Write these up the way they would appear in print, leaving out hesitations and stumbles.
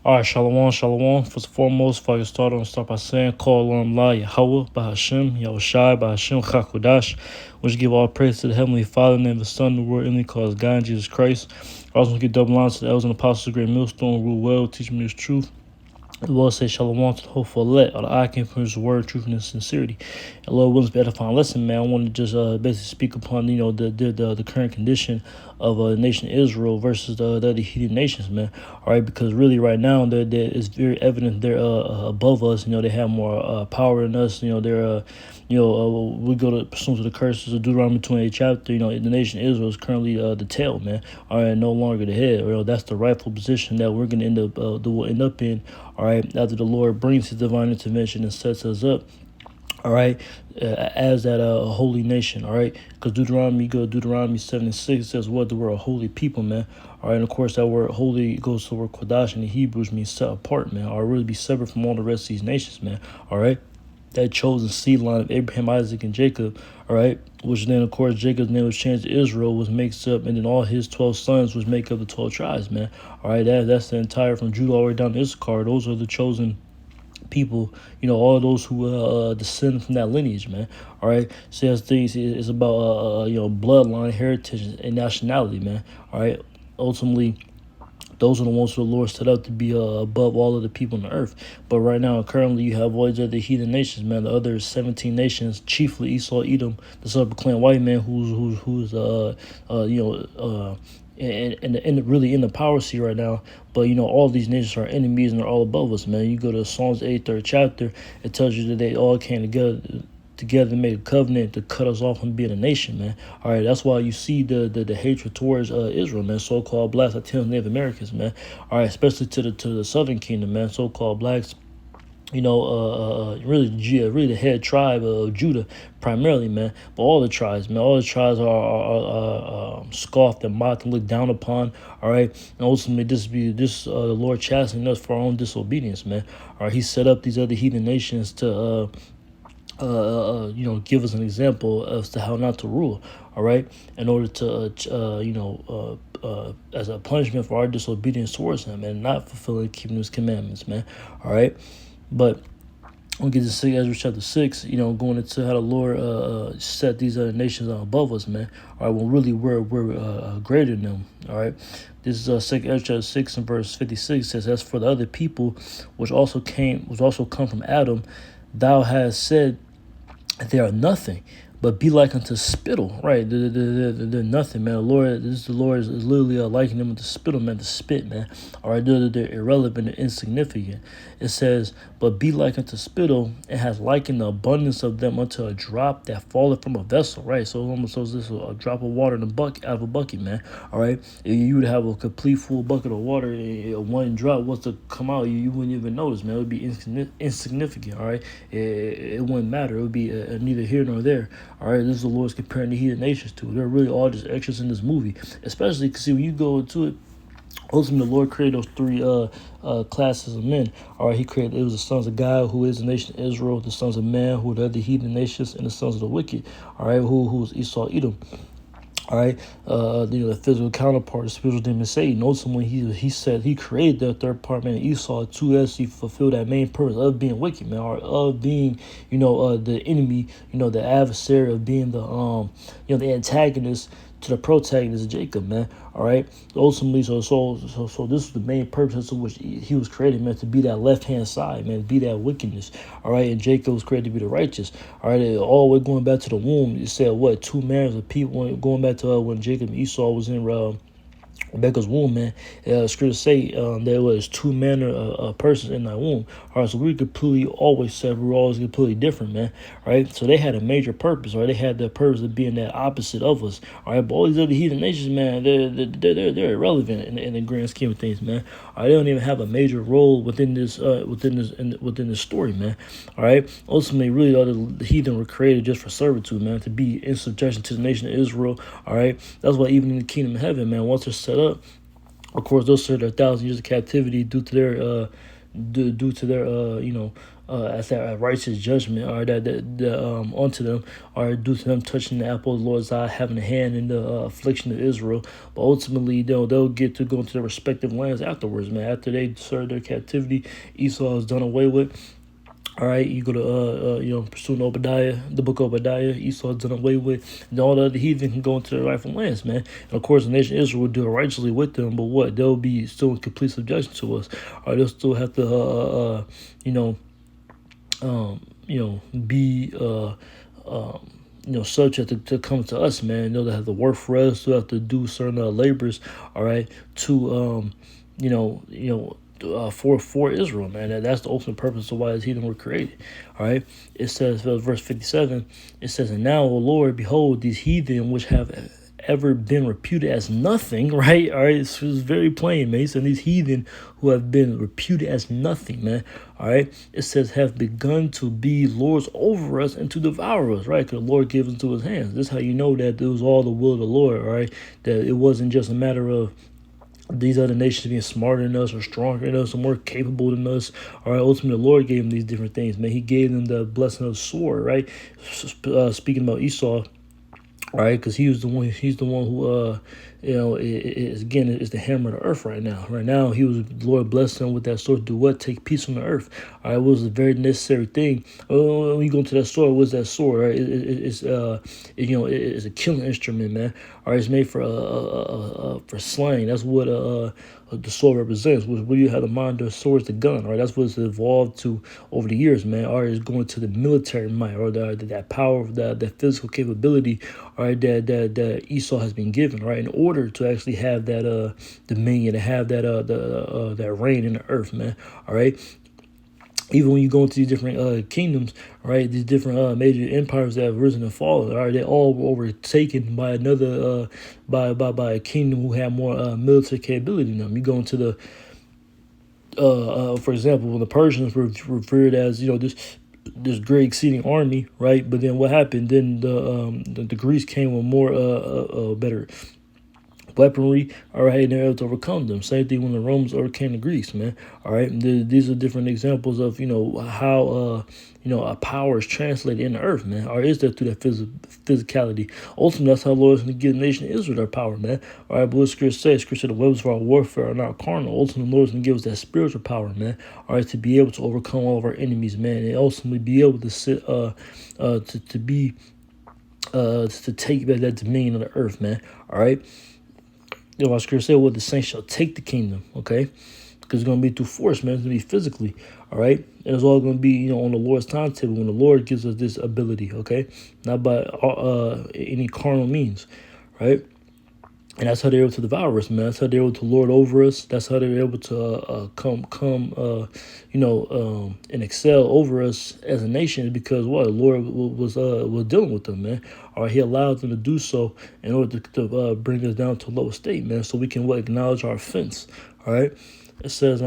All right, shalom, shalom. First and foremost, if I can start by saying, call on La Yahweh, Bahashem, Yahushai, Bahashem, Chakodash, which give all praise to the Heavenly Father, in the name of the Son, the Word, only cause God, Jesus Christ. I also want to give double honor to the elders and apostles of the great millstone, rule well, teach me His truth. The Lord say shalom to the hopeful elect, or the eye came from His word, truth, and sincerity. And Lord willing to be edifying lesson, man. I want to just basically speak upon the current condition of the nation Israel versus the other heathen nations, man. All right, because really right now it's very evident they're above us. You know, they have more power than us. You know, they're we go to pursuant to the curses of Deuteronomy 28 chapter. You know, the nation Israel is currently the tail, man. All right, no longer the head. You know, that's the rightful position that we're going to end up in. All right, after the Lord brings His divine intervention and sets us up. All right, as that holy nation. All right, because Deuteronomy 7:6 says what the word holy people, man. All right, and of course that word holy goes to the word kodash in the Hebrews, means set apart, man, or really be separate from all the rest of these nations, man. All right, that chosen seed line of Abraham, Isaac, and Jacob, all right, which then, of course, Jacob's name was changed to Israel, was makes up, and then all his 12 sons, which make up the 12 tribes, man. All right, that's the entire, from Judah all the way down to Issachar. Those are the chosen people, you know, all those who descend from that lineage, man. All right, so that's things, it's about, bloodline, heritage, and nationality, man. All right, ultimately, those are the ones who the Lord set up to be above all of the people on the earth. But right now, currently, you have all these other heathen nations, man. The other 17 nations, chiefly Esau, Edom, the self-proclaimed white man, who's and really in the power seat right now. But you know, all these nations are enemies and they're all above us, man. You go to Psalms 8, 3rd chapter, it tells you that they all came together and made a covenant to cut us off from being a nation, man. All right, that's why you see the hatred towards Israel, man. So-called blacks, Native Americans, man. All right, especially to the Southern Kingdom, man. So-called blacks. You know, really the head tribe of Judah, primarily, man. But all the tribes, man, all the tribes are scoffed and mocked and looked down upon. All right, and ultimately, the Lord chastening us for our own disobedience, man. All right, He set up these other heathen nations to give us an example as to how not to rule. All right, in order to, as a punishment for our disobedience towards Him and not fulfilling, keeping His commandments, man. All right, but we'll get to see Ezra chapter 6, you know, going into how the Lord set these other nations above us, man. All right, well, really, we're greater than them. All right, this is Ezra chapter 6 and verse 56 says, "As for the other people, which also come from Adam, thou hast said, they are nothing, but be like unto spittle." Right, they're nothing, man. The Lord is literally likening them to spittle, man, to spit, man. All right, they're irrelevant and insignificant. It says, "But be like unto spittle, and has likened the abundance of them unto a drop that falleth from a vessel." Right, so almost so this a drop of water in out of a bucket, man. All right, if you would have a complete full bucket of water, one drop was to come out, you wouldn't even notice, man. It would be insignificant. All right, it wouldn't matter. It would be neither here nor there. All right, this is the Lord's comparing the heathen nations to. They're really all just extras in this movie, especially because see when you go into it. Ultimately, the Lord created those three classes of men. All right, it was the sons of God, who is the nation of Israel, the sons of man, who are the other heathen nations, and the sons of the wicked. All right, who was Esau, Edom. All right, the physical counterpart, the spiritual demon Satan. Ultimately, he said he created that third part, man, Esau, to actually fulfill that main purpose of being wicked, man, or of being, the enemy, the adversary, of being the antagonist to the protagonist of Jacob, man. All right. Ultimately, so this is the main purpose of which he was created, man, to be that left hand side, man, to be that wickedness. All right. And Jacob was created to be the righteous. All right. All the way going back to the womb, it said what, two manners of people, going back to when Jacob and Esau was in Rebecca's womb, man. Scripture say there was two manner of persons in that womb. All right, so we completely always said we were always completely different, man. All right, so they had a major purpose. Right, they had the purpose of being that opposite of us. All right, but all these other heathen nations, man, they're irrelevant in the grand scheme of things, man. All right, they don't even have a major role within this story, man. All right, ultimately, really, the heathen were created just for servitude, man, to be in subjection to the nation of Israel. All right, that's why even in the kingdom of heaven, man, once they're set up, of course, they'll serve their 1,000 years of captivity due to their due to their as that righteous judgment, or that onto them, or due to them touching the apple of the Lord's eye, having a hand in the affliction of Israel. But ultimately, they'll get to go into their respective lands afterwards, man. After they serve their captivity, Esau is done away with. All right, you go to pursuing Obadiah, the book of Obadiah. Esau done away with, and all the other heathen can go into their rightful lands, man. And of course, the nation of Israel will do it righteously with them, but what? They'll be still in complete subjection to us. Or they'll still have to, be subject to come to us, man. They'll have to work for us. They'll have to do certain labors, all right, to for Israel, man. That's the ultimate purpose of why these heathen were created. All right. It says, verse 57, it says, "And now, O Lord, behold, these heathen which have ever been reputed as nothing," right? All right. It's very plain, man. He said these heathen who have been reputed as nothing, man. All right. It says, "have begun to be lords over us and to devour us," right? Because the Lord gives into his hands. This is how you know that it was all the will of the Lord, all right? That it wasn't just a matter of these other nations being smarter than us or stronger than us or more capable than us. All right, ultimately, the Lord gave them these different things, man. He gave them the blessing of the sword, right? Speaking about Esau, all right, because he's the one who, is the hammer of the earth right now. Right now, the Lord blessed him with that sword. Do what? Take peace from the earth. All right, it was a very necessary thing. When you go into that sword, what's that sword? Right, it's a killing instrument, man. All right, it's made for slaying. That's what the sword represents. Where you have the mind of swords, the gun. All right, that's what it's evolved to over the years, man. All right, it's going to the military might, or that power, that physical capability. All right, that Esau has been given. All right, in order to actually have that dominion, to have that reign in the earth, man. All right. Even when you go into these different kingdoms, right, these different major empires that have risen and fallen, all right, they all were overtaken by another, by a kingdom who had more military capability than them. You go into the, for example, when the Persians were referred as, this great exceeding army, right? But then what happened? Then the Greeks came with more better weaponry, all right, and they're able to overcome them. Same thing when the Romans overcame the Greeks, man. All right, these are different examples of how a power is translated in the earth, man. Or is that through that physicality? Ultimately, that's how the Lord is going to give the nation of Israel their power, man. All right, but what Scripture says, Scripture said the weapons for our warfare are not carnal. Ultimately, the Lord is going to give us that spiritual power, man. All right, to be able to overcome all of our enemies, man, and ultimately be able to sit, to take back that dominion of the earth, man. All right. Our scripture said, "Well, the saints shall take the kingdom." Okay, because it's going to be through force, man. It's going to be physically. All right, and it's all going to be on the Lord's timetable when the Lord gives us this ability. Okay, not by any carnal means, right? And that's how they're able to devour us, man. That's how they're able to lord over us. That's how they're able to and excel over us as a nation. Because what the Lord was dealing with them, man. Or He allowed them to do so in order to bring us down to a lower state, man. So we can acknowledge our offense. All right. It says,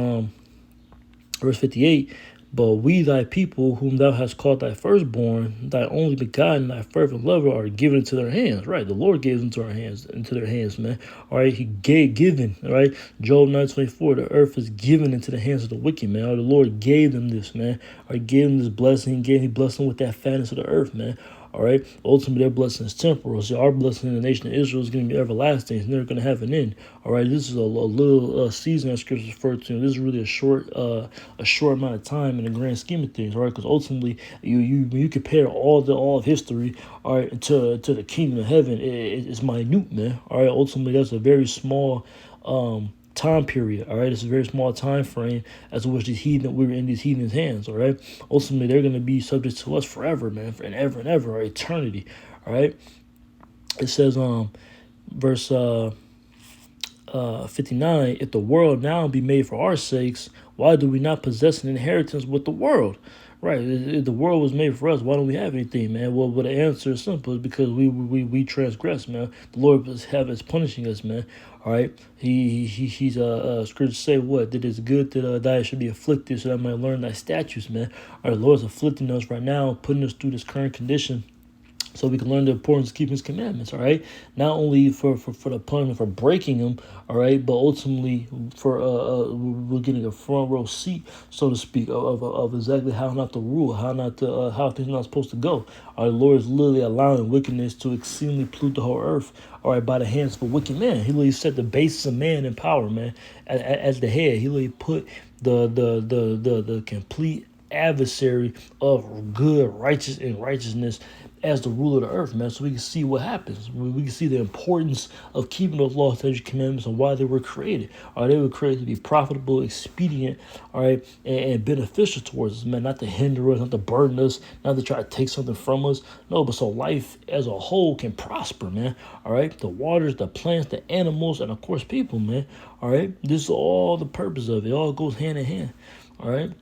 verse 58. "But we, thy people, whom thou hast called thy firstborn, thy only begotten, thy fervent lover, are given into their hands." Right, the Lord gave into their hands, man. All right, He given. All right, Job 9:24. "The earth is given into the hands of the wicked, man." Or the Lord gave them this, man. Or He gave them this blessing. He blessed them with that fatness of the earth, man. All right. Ultimately, their blessing is temporal. So our blessing in the nation of Israel is going to be everlasting. It's never going to have an end. All right. This is a little season that Scripture refers to. This is really a short amount of time in the grand scheme of things. All right. Because ultimately, you compare all of history, all right, to the kingdom of heaven, it's minute, man. All right. Ultimately, that's a very small time period. All right, it's a very small time frame as to which we were in these heathens' hands. All right, ultimately they're going to be subject to us forever, man, for and ever and ever, or eternity. All right, it says verse 59, "If the world now be made for our sakes, why do we not possess an inheritance with the world?" Right, if the world was made for us, why don't we have anything, man? Well, the answer is simple. It's because we transgress, man. The Lord is punishing us, man. All right, he's scripture say what? That it's good that I should be afflicted, so that I might learn thy statutes, man. All right, the Lord's afflicting us right now, putting us through this current condition So we can learn the importance of keeping his commandments, all right? Not only for the punishment for breaking them, all right, but ultimately for we're getting a front row seat, so to speak, of exactly how not to rule, how not to how things are not supposed to go. Our Lord is literally allowing wickedness to exceedingly pollute the whole earth, all right, by the hands of a wicked man. He literally set the basis of man in power, man, as the head. He literally put the complete adversary of good, righteousness as the ruler of the earth, man, so we can see what happens. We can see the importance of keeping those laws, statutes, commandments, and why they were created. All right, they were created to be profitable, expedient, all right, and beneficial towards us, man, not to hinder us, not to burden us, not to try to take something from us. No, but so life as a whole can prosper, man. All right, the waters, the plants, the animals, and of course people, man. All right, this is all the purpose of it. It all goes hand in hand. All right.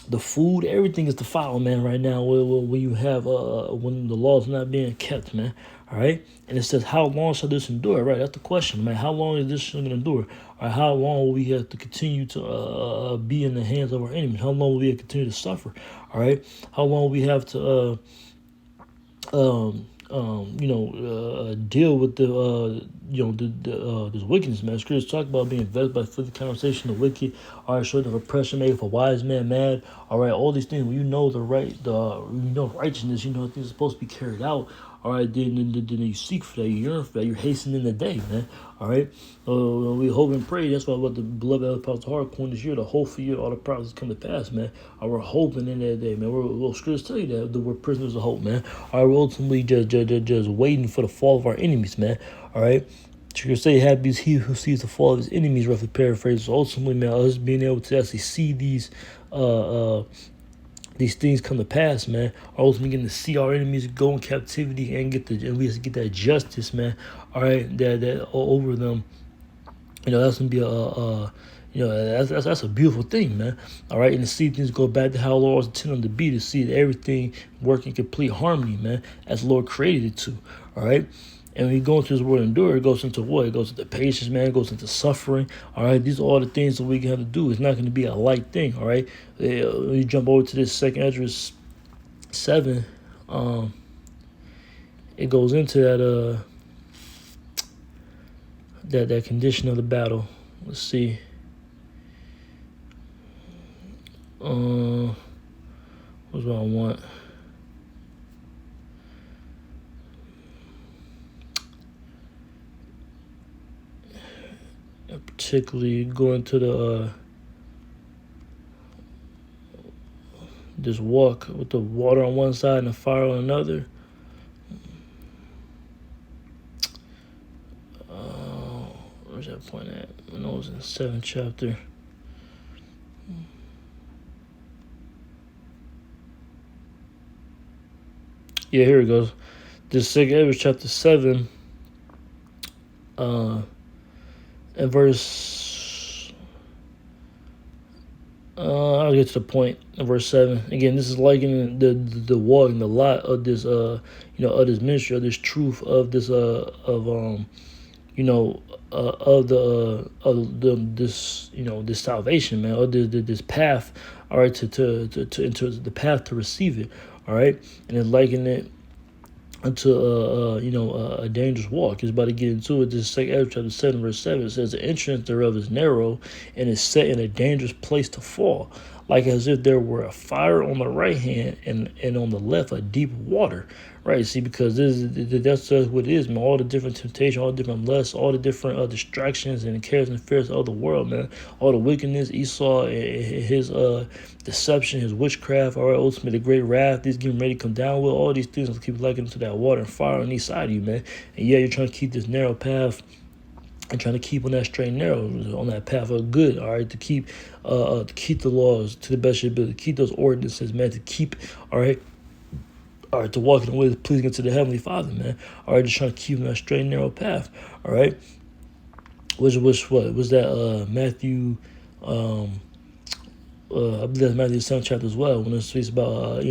The food, everything is defiled, man. Right now, when you have when the laws not being kept, man. All right, and it says, how long shall this endure? Right, that's the question, man. How long is this going to endure? Or how long will we have to continue to be in the hands of our enemies? How long will we have to continue to suffer? All right, how long will we have to deal with this wickedness, man. Scriptures talk about being vexed by filthy conversation, the wicked, all right, short of oppression made for wise man mad, all right, all these things. When you know righteousness, you know things are supposed to be carried out. All right, then you seek for that, you yearn for that, you're hastening the day, man. All right, we hope and pray. That's why what the beloved Apostle Harcourt this year, the hope for you, all the promises come to pass, man. We're hoping in that day, man. Well, scriptures tell you that we're prisoners of hope, man. All right, we're ultimately just waiting for the fall of our enemies, man. All right. You could say happy is he who sees the fall of his enemies, roughly paraphrased. So ultimately, man, us being able to actually see these things come to pass, man. Ultimately getting to see our enemies go in captivity and we get that justice, man. All right, that over them. That's gonna be that's a beautiful thing, man. All right, and to see things go back to how Lord was intended to be, to see everything work in complete harmony, man, as the Lord created it to. All right. And when you go into this word endure, it goes into what? It goes into patience, man. It goes into suffering. All right. These are all the things that we have to do. It's not going to be a light thing. All right. When you jump over to this second Esdras 7, it goes into that condition of the battle. Let's see. What's what I want? Particularly going to the this walk with the water on one side and the fire on another. Where's that point at? I know it was in the 7th chapter. Yeah, here it goes. This second Esdras chapter 7, and verse. I'll get to the point. In verse 7. Again, this is likening the walk and the lot of this of this ministry, of this truth, of this this salvation, man, or this path, all right, to enter the path to receive it, all right, and then liken it unto a dangerous walk. It's about to get into it. This second Esdras chapter 7 verse 7, it says the entrance thereof is narrow and is set in a dangerous place to fall, like as if there were a fire on the right hand and on the left a deep water. Right, see, because that's what it is, man. All the different temptations, all the different lusts, all the different distractions and cares and fears of the world, man. All the wickedness, Esau, his deception, his witchcraft, all right, ultimately the great wrath, he's getting ready to come down with. All these things will keep likening to that water and fire on each side of you, man. And yeah, you're trying to keep this narrow path and trying to keep on that straight and narrow, on that path of good, all right, to keep the laws to the best of your ability, to keep those ordinances, man, to keep, all right, to walk in the way pleasing to the Heavenly Father, man. All right, just trying to keep on that straight and narrow path, all right. Which what was that? Matthew, I believe that's Matthew 7th chapter as well, when it speaks about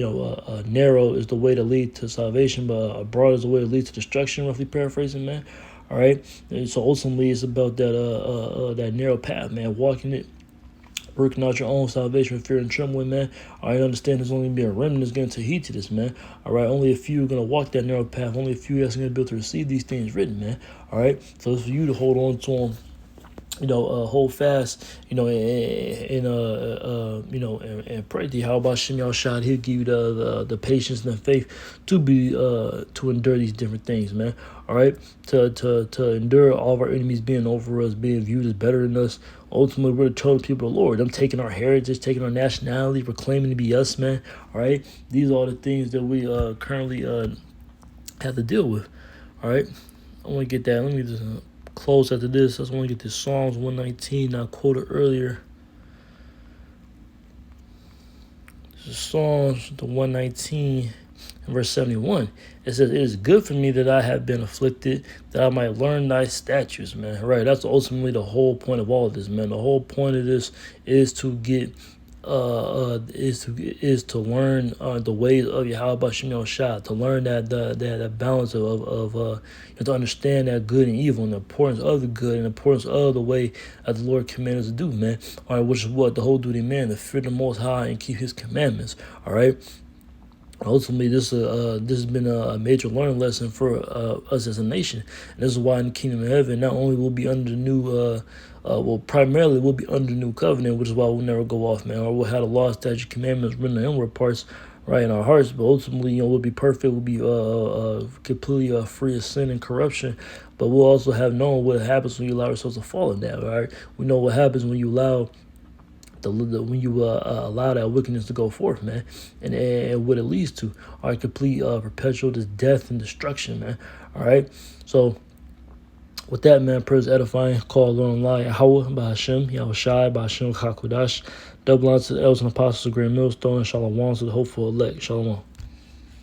narrow is the way to lead to salvation, but broad is the way to lead to destruction. Roughly paraphrasing, man. All right, and so ultimately it's about that narrow path, man, walking it working out your own salvation with fear and trembling, man. I understand there's only be a remnant that's going to take heed to this, man. All right, only a few are going to walk that narrow path. Only a few that's going to be able to receive these things written, man. All right, so it's for you to hold on to them, hold fast, and pray to you. How about Shem Yahshua? He'll give you the patience and the faith to be to endure these different things, man. All right, to endure all of our enemies being over us, being viewed as better than us. Ultimately, we're the chosen people of the Lord. Them taking our heritage, taking our nationality, proclaiming to be us, man. All right, these are the things that we currently have to deal with. All right, I want to get that. Let me just close after this. I just want to get this Psalms 119 I quoted earlier. This is Psalms 119 and verse 71. It says, "It is good for me that I have been afflicted, that I might learn thy statutes," man. Right, that's ultimately the whole point of all of this, man. The whole point of this is to get is to learn the ways of Yahweh Shem Shah, to learn that balance of to understand that good and evil, and the importance of the good and the importance of the way that the Lord commanded us to do, man. All right, which is what the whole duty, man, to fear the Most High and keep His commandments. All right. Ultimately, this has been a major learning lesson for us as a nation. And this is why in the kingdom of heaven, not only will be under the new, primarily we'll be under the new covenant, which is why we'll never go off, man. Or we'll have the law, statute, commandments written in the inward parts, right, in our hearts. But ultimately, we'll be perfect. We'll be completely free of sin and corruption. But we'll also have known what happens when you allow yourselves to fall in that, right? We know what happens when you allow when you allow that wickedness to go forth, man, and what it leads to, all right, complete perpetual death and destruction, man. All right, so with that, man, prayers edifying, call Lord Allah, Yahweh, by Hashem, Yahushai, by Hashem, Hakodash, double honor to the elders and apostles of Great Millstone, and Shalom to the hopeful elect. Shalom.